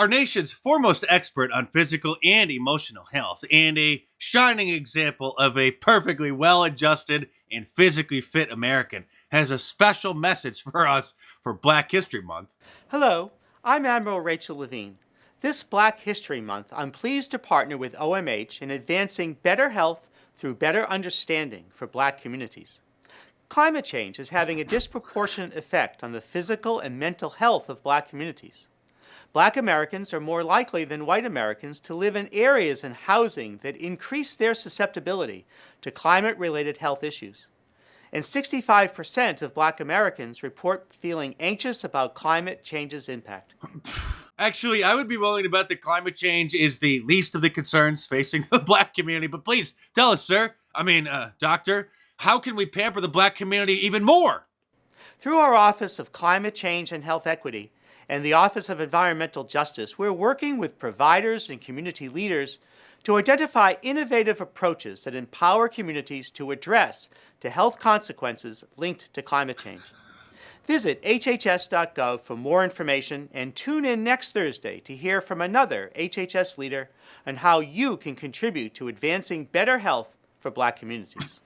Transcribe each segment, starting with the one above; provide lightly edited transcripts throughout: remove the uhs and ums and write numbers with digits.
Our nation's foremost expert on physical and emotional health, and a shining example of a perfectly well-adjusted and physically fit American, has a special message for us for Black History Month. Hello, I'm Admiral Rachel Levine. This Black History Month, I'm pleased to partner with OMH in advancing better health through better understanding for Black communities. Climate change is having a disproportionate effect on the physical and mental health of Black communities. Black Americans are more likely than white Americans to live in areas and housing that increase their susceptibility to climate-related health issues. And 65% of Black Americans report feeling anxious about climate change's impact. Actually, I would be willing to bet that climate change is the least of the concerns facing the Black community. But please, tell us, sir, doctor, how can we pamper the Black community even more? Through our Office of Climate Change and Health Equity and the Office of Environmental Justice, we're working with providers and community leaders to identify innovative approaches that empower communities to address the health consequences linked to climate change. Visit hhs.gov for more information and tune in next Thursday to hear from another HHS leader on how you can contribute to advancing better health for Black communities.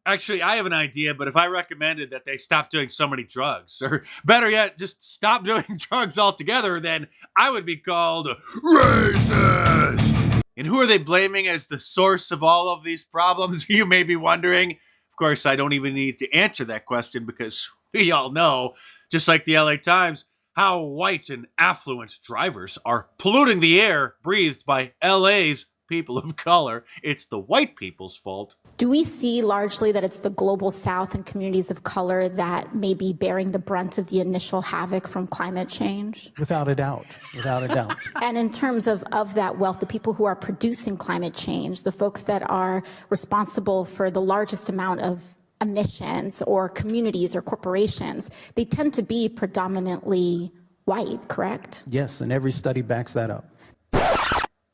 Actually, I have an idea, but if I recommended that they stop doing so many drugs, or better yet, just stop doing drugs altogether, then I would be called racist. And who are they blaming as the source of all of these problems, you may be wondering? Of course, I don't even need to answer that question because we all know, just like the LA Times, how white and affluent drivers are polluting the air breathed by LA's people of color. It's the white people's fault. Do we see largely that it's the global South and communities of color that may be bearing the brunt of the initial havoc from climate change? Without a doubt, without a doubt. And in terms of that wealth, the people who are producing climate change, the folks that are responsible for the largest amount of emissions, or communities or corporations, they tend to be predominantly white, correct? Yes, and every study backs that up.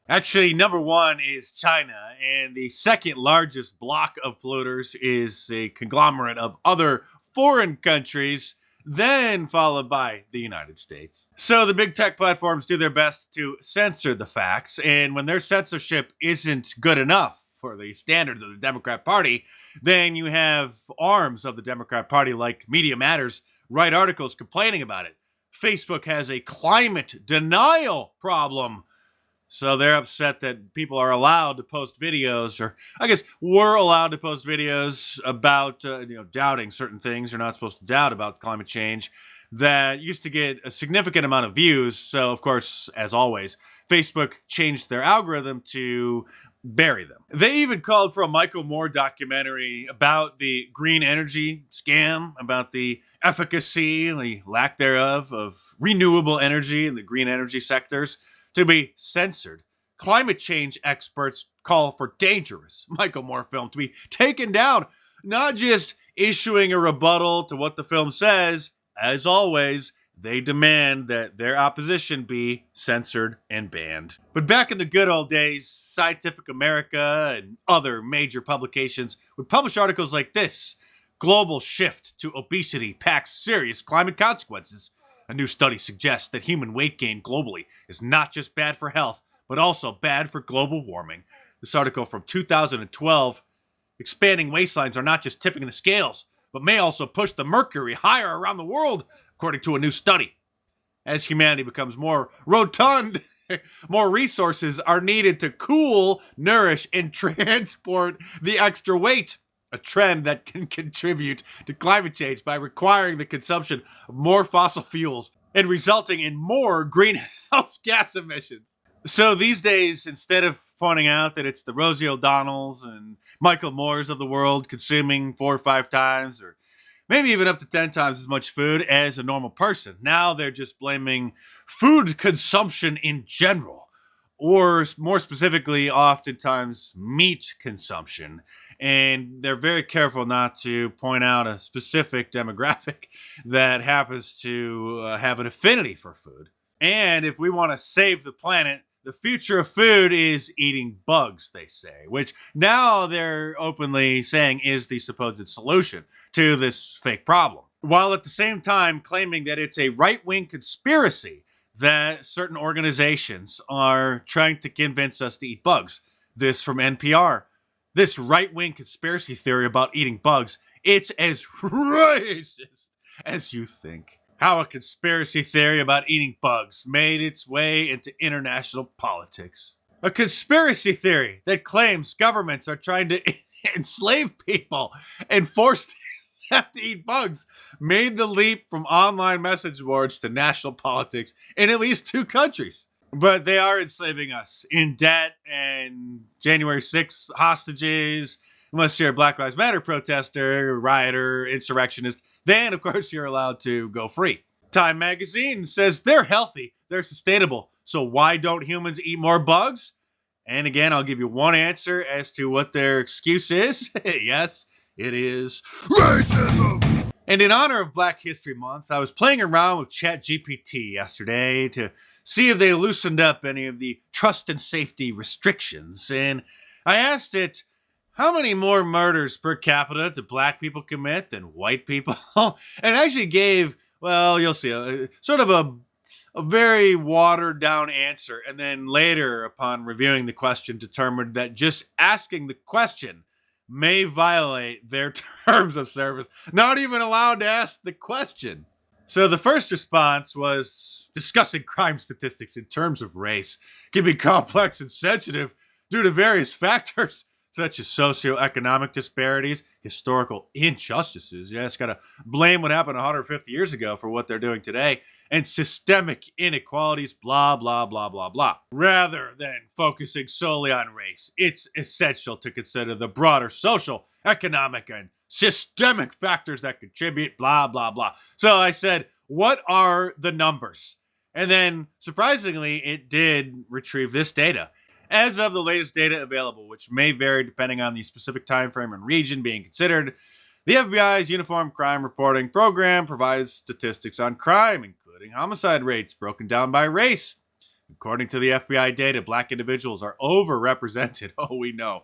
Actually, number one is China, and the second largest block of polluters is a conglomerate of other foreign countries, then followed by the United States. So the big tech platforms do their best to censor the facts, and when their censorship isn't good enough for the standards of the Democrat Party, then you have arms of the Democrat Party like Media Matters write articles complaining about it. Facebook has a climate denial problem. So they're upset that people are allowed to post videos, or I guess we're allowed to post videos about doubting certain things you're not supposed to doubt about climate change that used to get a significant amount of views. So, of course, as always, Facebook changed their algorithm to bury them. They even called for a Michael Moore documentary about the green energy scam, about the efficacy, the lack thereof, of renewable energy in the green energy sectors to be censored. Climate change experts call for dangerous Michael Moore film to be taken down, not just issuing a rebuttal to what the film says. As always, they demand that their opposition be censored and banned. But back in the good old days, Scientific America and other major publications would publish articles like this: Global shift to obesity packs serious climate consequences. A new study suggests that human weight gain globally is not just bad for health, but also bad for global warming. This article from 2012, expanding waistlines are not just tipping the scales, but may also push the mercury higher around the world, according to a new study. As humanity becomes more rotund, more resources are needed to cool, nourish, and transport the extra weight. A trend that can contribute to climate change by requiring the consumption of more fossil fuels and resulting in more greenhouse gas emissions. So these days, instead of pointing out that it's the Rosie O'Donnells and Michael Moores of the world consuming 4 or 5 times, or maybe even up to 10 times as much food as a normal person, now they're just blaming food consumption in general, or more specifically, oftentimes meat consumption. And they're very careful not to point out a specific demographic that happens to have an affinity for food. And if we want to save the planet, the future of food is eating bugs, they say, which now they're openly saying is the supposed solution to this fake problem, while at the same time claiming that it's a right-wing conspiracy that certain organizations are trying to convince us to eat bugs. This from NPR. This right-wing conspiracy theory about eating bugs, it's as racist as you think. How a conspiracy theory about eating bugs made its way into international politics. A conspiracy theory that claims governments are trying to enslave people and force them to eat bugs made the leap from online message boards to national politics in at least 2 countries. But they are enslaving us in debt and January 6th hostages. Unless you're a Black Lives Matter protester, rioter, insurrectionist, then of course you're allowed to go free. Time magazine says they're healthy, they're sustainable. So why don't humans eat more bugs? And again, I'll give you one answer as to what their excuse is. Yes, it is racism. And in honor of Black History Month, I was playing around with ChatGPT yesterday to see if they loosened up any of the trust and safety restrictions. And I asked it, how many more murders per capita do black people commit than white people? And it actually gave, well, you'll see, sort of a very watered down answer. And then later, upon reviewing the question, determined that just asking the question may violate their terms of service. Not even allowed to ask the question. So the first response was discussing crime statistics in terms of race can be complex and sensitive due to various factors such as socioeconomic disparities, historical injustices. You just got to blame what happened 150 years ago for what they're doing today, and systemic inequalities, blah, blah, blah, blah, blah. Rather than focusing solely on race, it's essential to consider the broader social, economic, and systemic factors that contribute, blah, blah, blah. So I said, what are the numbers? And then, surprisingly, it did retrieve this data. As of the latest data available, which may vary depending on the specific time frame and region being considered, the FBI's Uniform Crime Reporting Program provides statistics on crime, including homicide rates broken down by race. According to the FBI data, black individuals are overrepresented, we know,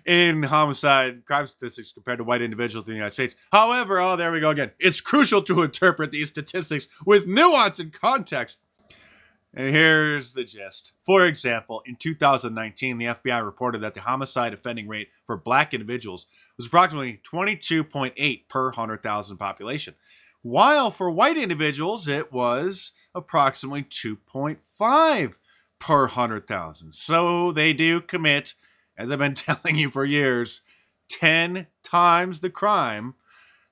in homicide crime statistics compared to white individuals in the United States. However, there we go again. It's crucial to interpret these statistics with nuance and context. And here's the gist. For example, in 2019, the FBI reported that the homicide offending rate for black individuals was approximately 22.8 per 100,000 population, while for white individuals, it was approximately 2.5 per 100,000. So they do commit, as I've been telling you for years, 10 times the crime,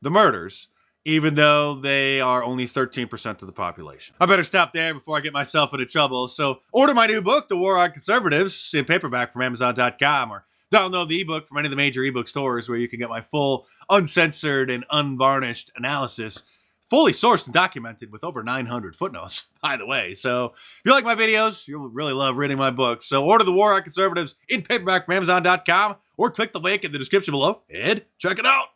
the murders, even though they are only 13% of the population. I better stop there before I get myself into trouble. So order my new book, The War on Conservatives, in paperback from Amazon.com, or download the ebook from any of the major ebook stores where you can get my full, uncensored, and unvarnished analysis, fully sourced and documented with over 900 footnotes, by the way. So if you like my videos, you'll really love reading my books. So order The War on Conservatives in paperback from Amazon.com, or click the link in the description below and check it out.